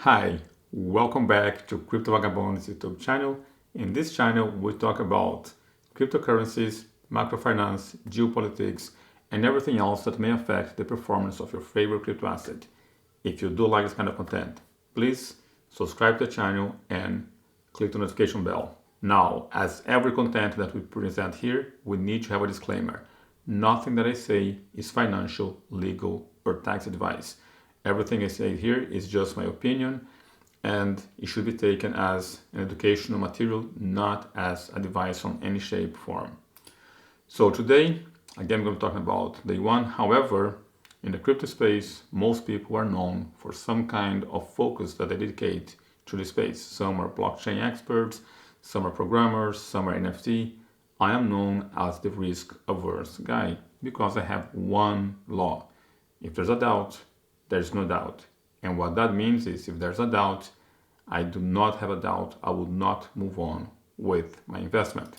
Hi, welcome back to Crypto Vagabonds YouTube channel. In this channel, we talk about cryptocurrencies, macrofinance, geopolitics, and everything else that may affect the performance of your favorite crypto asset. If you do like this kind of content, please subscribe to the channel and click the notification bell. Now, as every content that we present here, we need to have a disclaimer. Nothing that I say is financial, legal, or tax advice. Everything I say here is just my opinion, and it should be taken as an educational material, not as advice on any shape or form. So today, again, we're going to talk about the yuan. However, in the crypto space, most people are known for some kind of focus that they dedicate to the space. Some are blockchain experts, some are programmers, some are NFT. I am known as the risk-averse guy because I have one law. If there's a doubt, there's no doubt. And what that means is if there's a doubt, I do not have a doubt, I will not move on with my investment.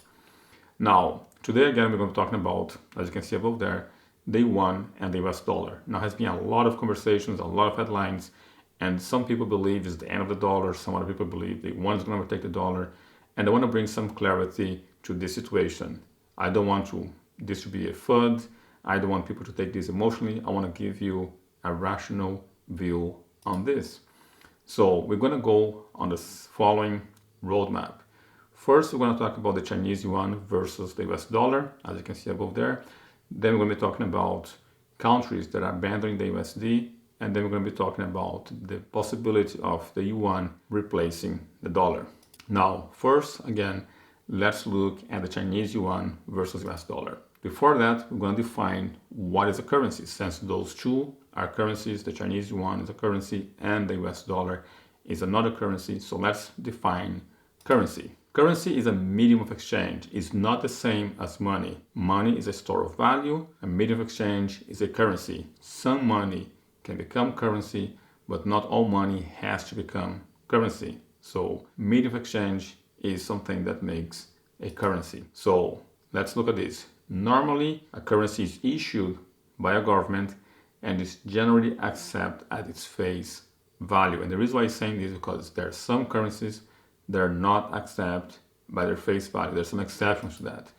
Now, today again, we're going to be talking about, as you can see above there, the yuan and the US dollar. Now, has been a lot of conversations, a lot of headlines, and some people believe it's the end of the dollar, some other people believe the yuan is going to overtake the dollar, and I want to bring some clarity to this situation. I don't want this to be a FUD, I don't want people to take this emotionally, I want to give you a rational view on this. So we're going to go on the following roadmap. First, we're going to talk about the Chinese yuan versus the US dollar, as you can see above there. Then we're going to be talking about countries that are abandoning the USD, and then we're going to be talking about the possibility of the yuan replacing the dollar. Now, first, again, let's look at the Chinese yuan versus US dollar. Before that, we're going to define what is a currency, since those two are currencies. The Chinese yuan is a currency and the US dollar is another currency. So let's define currency. Currency is a medium of exchange. It's not the same as money. Money is a store of value. A medium of exchange is a currency. Some money can become currency, but not all money has to become currency. So medium of exchange is something that makes a currency. So let's look at this. Normally, a currency is issued by a government and is generally accepted at its face value. And the reason why I'm saying this is because there are some currencies that are not accepted by their face value. There's some exceptions to that.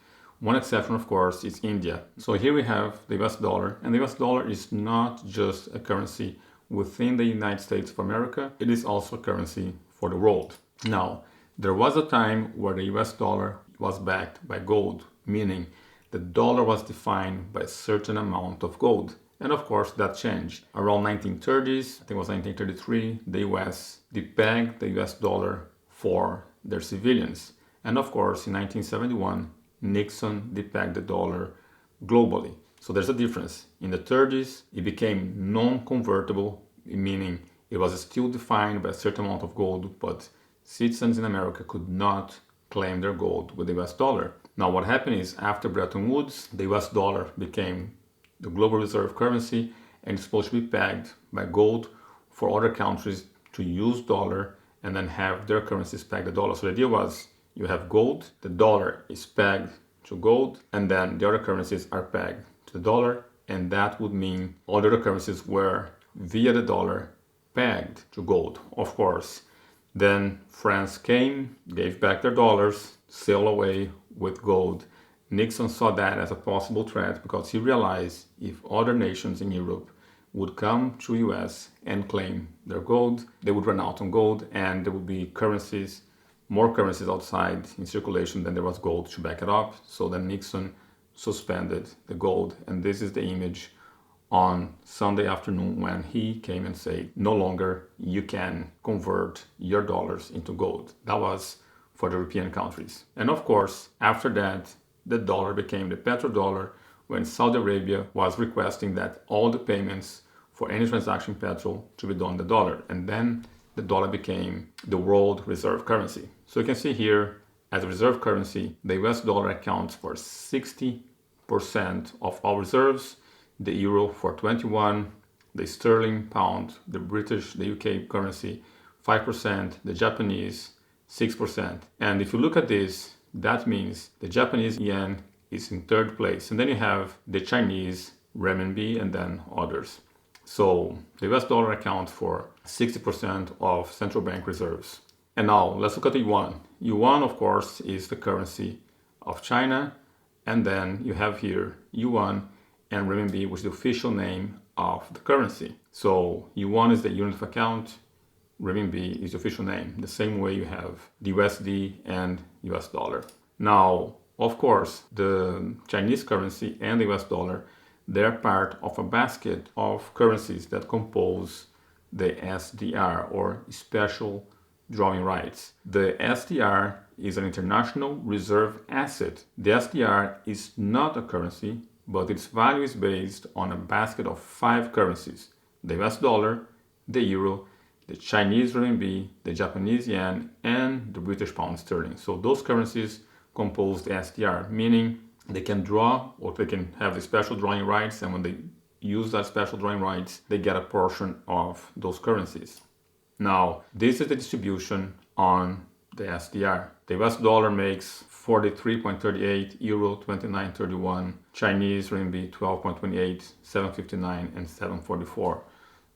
One exception, of course, is India. So here we have the US dollar, and the US dollar is not just a currency within the United States of America, it is also a currency for the world. Now, there was a time where the US dollar was backed by gold, meaning the dollar was defined by a certain amount of gold. And of course, that changed. Around 1930s, I think it was 1933, the US depegged the US dollar for their civilians. And of course, in 1971, Nixon depegged the dollar globally. So there's a difference. In the 30s, it became non-convertible, meaning it was still defined by a certain amount of gold, but citizens in America could not claim their gold with the US dollar. Now, what happened is after Bretton Woods, the US dollar became the global reserve currency and it's supposed to be pegged by gold for other countries to use dollar and then have their currencies pegged the dollar. So the idea was you have gold, the dollar is pegged to gold, and then the other currencies are pegged to the dollar, and that would mean all the other currencies were via the dollar pegged to gold. Of course, then France came, gave back their dollars, sailed away with gold. Nixon saw that as a possible threat because he realized if other nations in Europe would come to US and claim their gold, they would run out on gold and there would be currencies, more currencies outside in circulation than there was gold to back it up. So then Nixon suspended the gold, and this is the image on Sunday afternoon when he came and said, no longer you can convert your dollars into gold. That was for the European countries. And of course, after that, the dollar became the petrodollar when Saudi Arabia was requesting that all the payments for any transaction petrol to be done in the dollar. And then the dollar became the world reserve currency. So you can see here, as a reserve currency, the US dollar accounts for 60% of all reserves, the euro for 21%, the sterling, pound, the British, the UK currency, 5%, the Japanese, 6%. And if you look at this, that means the Japanese yen is in third place. And then you have the Chinese renminbi and then others. So the US dollar accounts for 60% of central bank reserves. And now let's look at the yuan. Yuan, of course, is the currency of China. And then you have here yuan and renminbi, which is the official name of the currency. So yuan is the unit of account, renminbi is the official name, the same way you have the USD and US dollar. Now, of course, the Chinese currency and the US dollar, they're part of a basket of currencies that compose the SDR, or special drawing rights. The SDR is an international reserve asset. The SDR is not a currency, but its value is based on a basket of 5 currencies: the US dollar, the euro, the Chinese renminbi, the Japanese yen, and the British pound sterling. So those currencies compose the SDR, meaning they can draw, or they can have the special drawing rights, and when they use that special drawing rights, they get a portion of those currencies. Now, this is the distribution on the SDR. The US dollar makes 43.38, euro 29.31, Chinese renminbi 12.28, 7.59, and 7.44.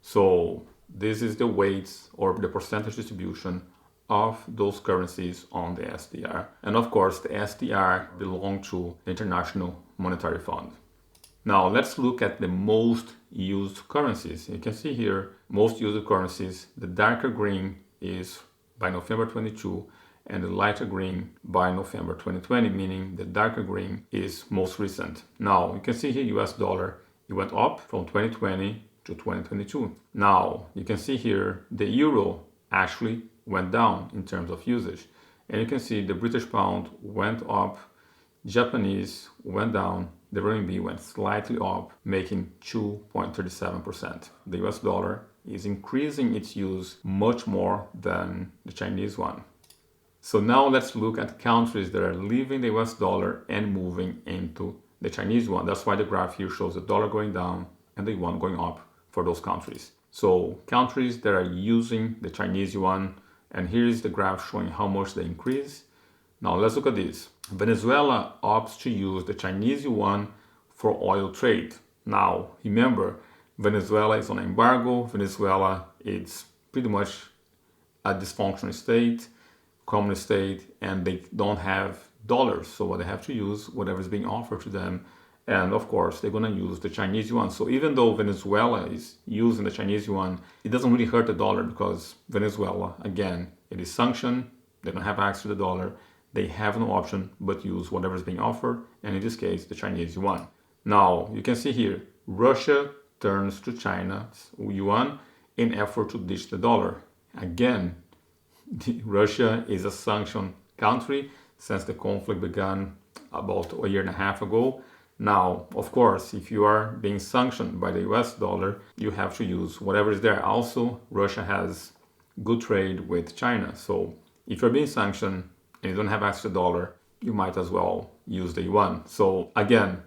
So this is the weights or the percentage distribution of those currencies on the SDR. And of course, the SDR belongs to the International Monetary Fund. Now let's look at the most used currencies. You can see here most used currencies. The darker green is by November 22 and the lighter green by November 2020, meaning the darker green is most recent. Now you can see here US dollar, it went up from 2020 to 2022. Now you can see here the euro actually went down in terms of usage. And you can see the British pound went up, Japanese went down, the renminbi went slightly up, making 2.37%. The US dollar is increasing its use much more than the Chinese one. So now let's look at countries that are leaving the US dollar and moving into the Chinese yuan. That's why the graph here shows the dollar going down and the yuan going up for those countries. So countries that are using the Chinese yuan, and here is the graph showing how much they increase. Now let's look at this. Venezuela opts to use the Chinese yuan for oil trade. Now remember, Venezuela is on embargo. Venezuela is pretty much a dysfunctional state, communist state, and they don't have dollars. So what they have to use, whatever is being offered to them. And of course, they're going to use the Chinese yuan. So even though Venezuela is using the Chinese yuan, it doesn't really hurt the dollar because Venezuela, again, it is sanctioned. They don't have access to the dollar. They have no option but use whatever is being offered. And in this case, the Chinese yuan. Now, you can see here, Russia turns to China's yuan in effort to ditch the dollar. Again, Russia is a sanctioned country since the conflict began about a year and a half ago. Now, of course, if you are being sanctioned by the US dollar, you have to use whatever is there. Also, Russia has good trade with China. So if you're being sanctioned and you don't have access to the dollar, you might as well use the yuan. So again,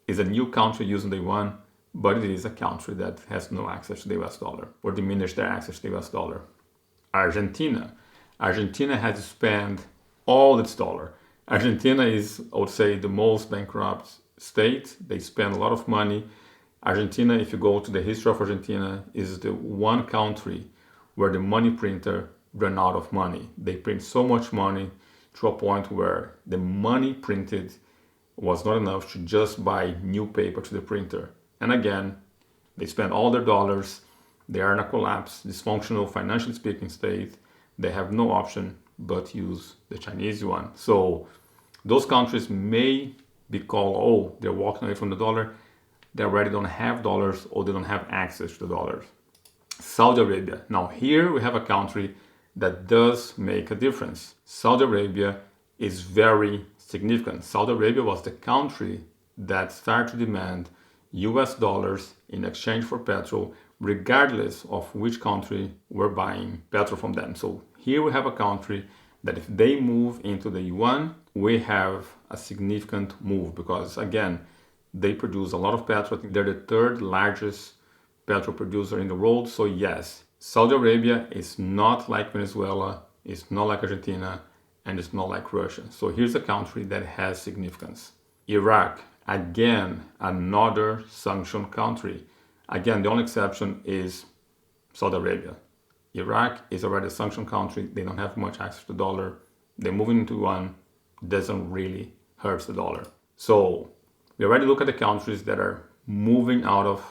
it's a new country using the yuan, but it is a country that has no access to the US dollar or diminished their access to the US dollar. Argentina. Argentina has to spend all its dollar. Argentina is, I would say, the most bankrupt state. They spend a lot of money. Argentina, if you go to the history of Argentina, is the one country where the money printer ran out of money. They print so much money to a point where the money printed was not enough to just buy new paper to the printer. And again, they spend all their dollars. They are in a collapse, dysfunctional, financially speaking state. They have no option but use the Chinese yuan. So those countries may be called, oh, they're walking away from the dollar. They already don't have dollars or they don't have access to the dollars. Saudi Arabia. Now here we have a country that does make a difference. Saudi Arabia is very significant. Saudi Arabia was the country that started to demand US dollars in exchange for petrol, regardless of which country were buying petrol from them. So here we have a country that if they move into the yuan, we have a significant move because again, they produce a lot of petrol. I think they're the third largest petrol producer in the world. So yes, Saudi Arabia is not like Venezuela, it's not like Argentina, and it's not like Russia. So here's a country that has significance. Iraq, again, another sanctioned country. Again, the only exception is Saudi Arabia. Iraq is already a sanctioned country. They don't have much access to the dollar. They're moving into yuan doesn't really hurt the dollar. So we already look at the countries that are moving out of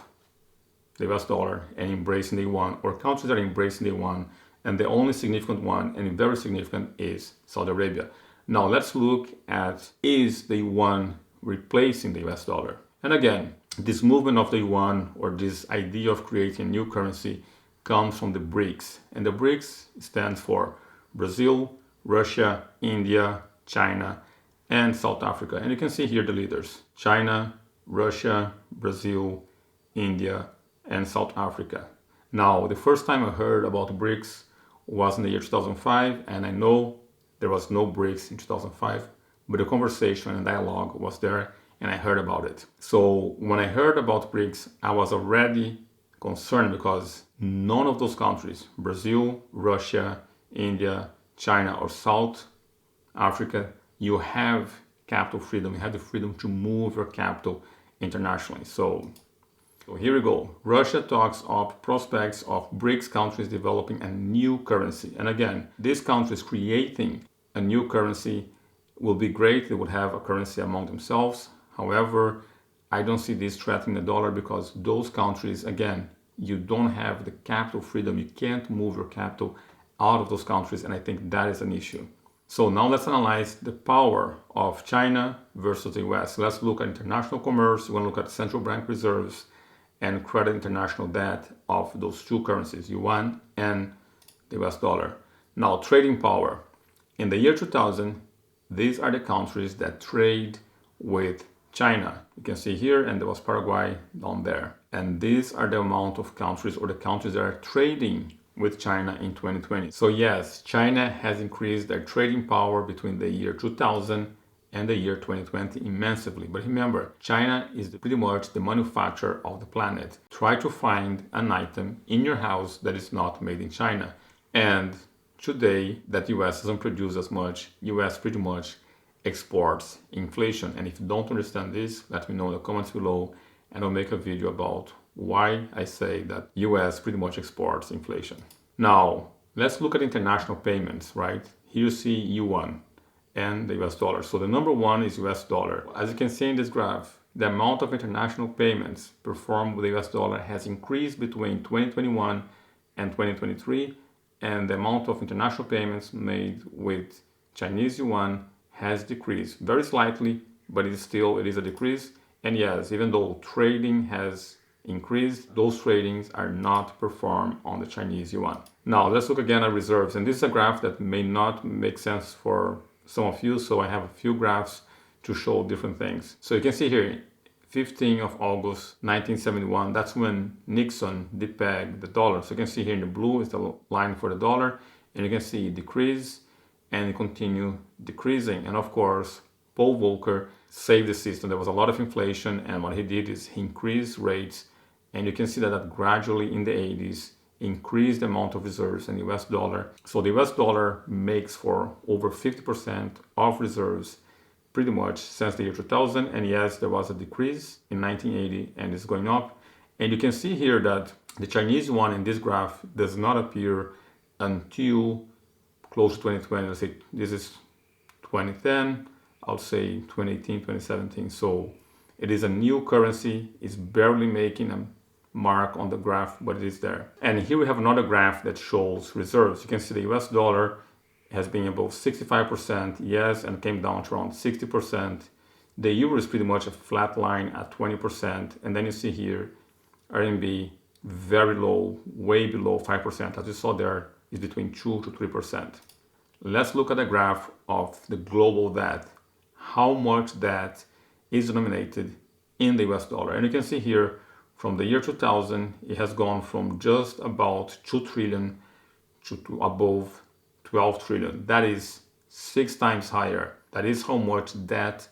the US dollar and embracing the yuan, or countries that are embracing the yuan, and the only significant one, and very significant, is Saudi Arabia. Now let's look at, is the yuan replacing the US dollar? And again, this movement of the yuan, or this idea of creating a new currency, comes from the BRICS. And the BRICS stands for Brazil, Russia, India, China, and South Africa. And you can see here the leaders: China, Russia, Brazil, India, and South Africa. Now, the first time I heard about BRICS was in the year 2005, and I know there was no BRICS in 2005, but the conversation and dialogue was there, and I heard about it. So when I heard about BRICS, I was already concerned because none of those countries, Brazil, Russia, India, China, or South Africa, you have capital freedom. You have the freedom to move your capital internationally. So here we go. Russia talks of prospects of BRICS countries developing a new currency. And again, these countries creating a new currency will be great. They would have a currency among themselves. However, I don't see this threatening the dollar because those countries, again, you don't have the capital freedom. You can't move your capital out of those countries. And I think that is an issue. So now let's analyze the power of China versus the US. Let's look at international commerce. We're going to look at central bank reserves and credit international debt of those two currencies, yuan and the US dollar. Now, trading power. In the year 2000, these are the countries that trade with China. You can see here, and there was Paraguay down there. And these are the amount of countries, or the countries that are trading with China in 2020. So yes, China has increased their trading power between the year 2000 and the year 2020 immensely. But remember, China is pretty much the manufacturer of the planet. Try to find an item in your house that is not made in China. And today, that US doesn't produce as much, US pretty much exports inflation. And if you don't understand this, let me know in the comments below, and I'll make a video about why I say that US pretty much exports inflation. Now, let's look at international payments, right? Here you see yuan and the US dollar. So the number one is US dollar. As you can see in this graph, the amount of international payments performed with the US dollar has increased between 2021 and 2023, and the amount of international payments made with Chinese Yuan has decreased very slightly, but it is a decrease. And yes, even though trading has increased, those tradings are not performed on the Chinese Yuan. Now let's look again at reserves, and this is a graph that may not make sense for some of you, so I have a few graphs to show different things. So you can see here, 15th of August 1971, that's when Nixon depegged the dollar. So you can see here in the blue is the line for the dollar, and you can see it decrease and continue decreasing. And of course, Paul Volcker saved the system. There was a lot of inflation, and what he did is he increased rates, and you can see that gradually in the 80s increased the amount of reserves in the US dollar. So the US dollar makes for over 50% of reserves pretty much since the year 2000. And yes, there was a decrease in 1980 and it's going up. And you can see here that the Chinese yuan in this graph does not appear until close to 2020. Let's say this is 2010, I'll say 2018, 2017. So it is a new currency. It's barely making a mark on the graph, but it is there. And here we have another graph that shows reserves. You can see the US dollar has been above 65%, yes, and came down to around 60%. The euro is pretty much a flat line at 20%. And then you see here, RMB very low, way below 5%. As you saw there, is between 2 to 3%. Let's look at the graph of the global debt. How much debt is denominated in the US dollar. And you can see here, from the year 2000, it has gone from just about 2 trillion to above 12 trillion. That is 6 times higher. That is how much debt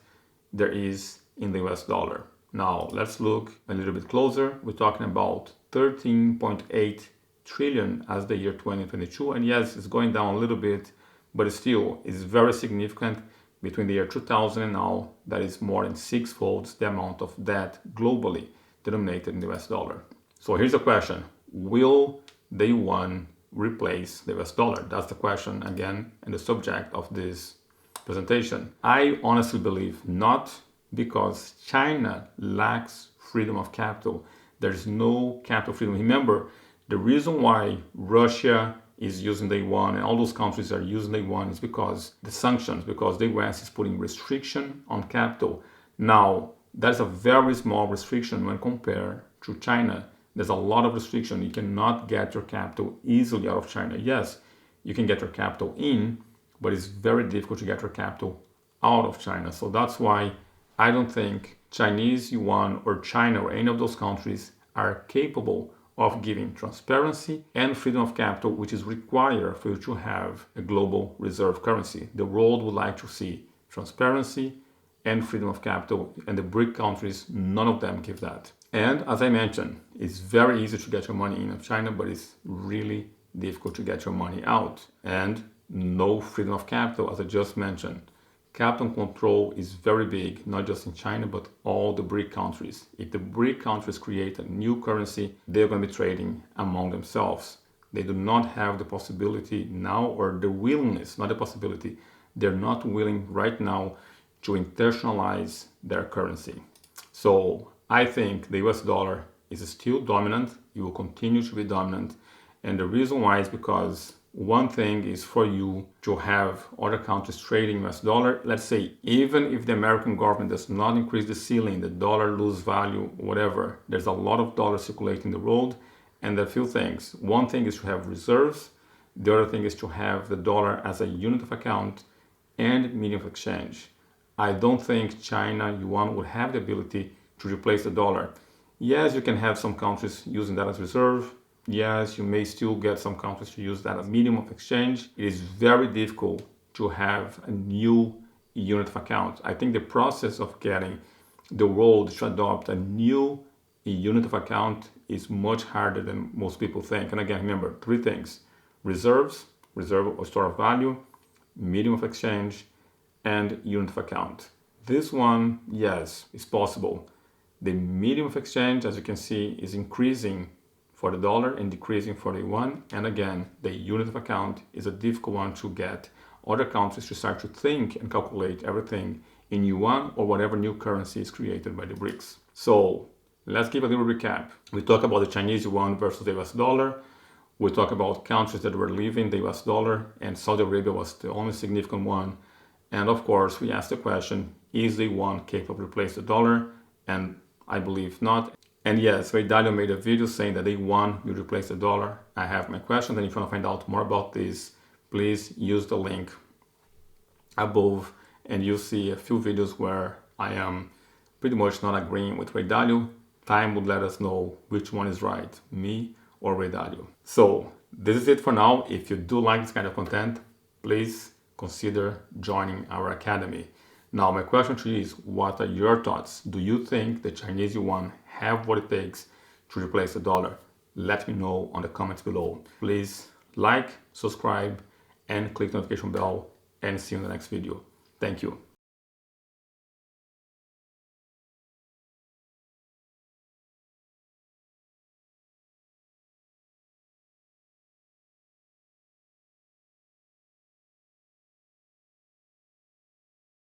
there is in the US dollar. Now, let's look a little bit closer. We're talking about 13.8 trillion as the year 2022. And yes, it's going down a little bit, but still is very significant. Between the year 2000 and now, that is more than 6-fold the amount of debt globally denominated in the US dollar. So here's a question. Will the yuan replace the US dollar? That's the question again and the subject of this presentation. I honestly believe not, because China lacks freedom of capital. There's no capital freedom. Remember, the reason why Russia is using the yuan and all those countries are using the yuan is because the sanctions, because the US is putting restriction on capital. Now, that's a very small restriction when compared to China. There's a lot of restriction. You cannot get your capital easily out of China. Yes, you can get your capital in, but it's very difficult to get your capital out of China. So that's why I don't think Chinese yuan or China or any of those countries are capable of giving transparency and freedom of capital, which is required for you to have a global reserve currency. The world would like to see transparency and freedom of capital, and the BRIC countries, none of them give that. And as I mentioned, it's very easy to get your money in of China, but it's really difficult to get your money out. And no freedom of capital, as I just mentioned. Capital control is very big, not just in China, but all the BRIC countries. If the BRIC countries create a new currency, they're going to be trading among themselves. They do not have the possibility now, or the willingness, not the possibility. They're not willing right now to internationalize their currency. So I think the US dollar is still dominant. It will continue to be dominant. And the reason why is because one thing is for you to have other countries trading US dollar. Let's say, even if the American government does not increase the ceiling, the dollar lose value, whatever, there's a lot of dollars circulating in the world. And there are a few things. One thing is to have reserves. The other thing is to have the dollar as a unit of account and medium of exchange. I don't think China yuan would have the ability to replace the dollar. Yes, you can have some countries using that as reserve. Yes, you may still get some countries to use that as medium of exchange. It is very difficult to have a new unit of account. I think the process of getting the world to adopt a new unit of account is much harder than most people think. And again, remember, three things: reserves, reserve or store of value, medium of exchange, and unit of account. This one, yes, is possible. The medium of exchange, as you can see, is increasing for the dollar and decreasing for the yuan. And again, the unit of account is a difficult one to get other countries to start to think and calculate everything in yuan or whatever new currency is created by the BRICS. So let's give a little recap. We talk about the Chinese yuan versus the US dollar. We talk about countries that were leaving the US dollar, and Saudi Arabia was the only significant one. And of course, we asked the question, is the yuan capable of replacing the dollar? And I believe not. And yes, Ray Dalio made a video saying that the yuan will replace the dollar. I have my questions, and if you want to find out more about this, please use the link above, and you'll see a few videos where I am pretty much not agreeing with Ray Dalio. Time would let us know which one is right, me or Ray Dalio. So this is it for now. If you do like this kind of content, please consider joining our academy. Now, my question to you is, what are your thoughts? Do you think the Chinese yuan have what it takes to replace the dollar? Let me know on the comments below. Please like, subscribe, and click the notification bell, and see you in the next video. Thank you.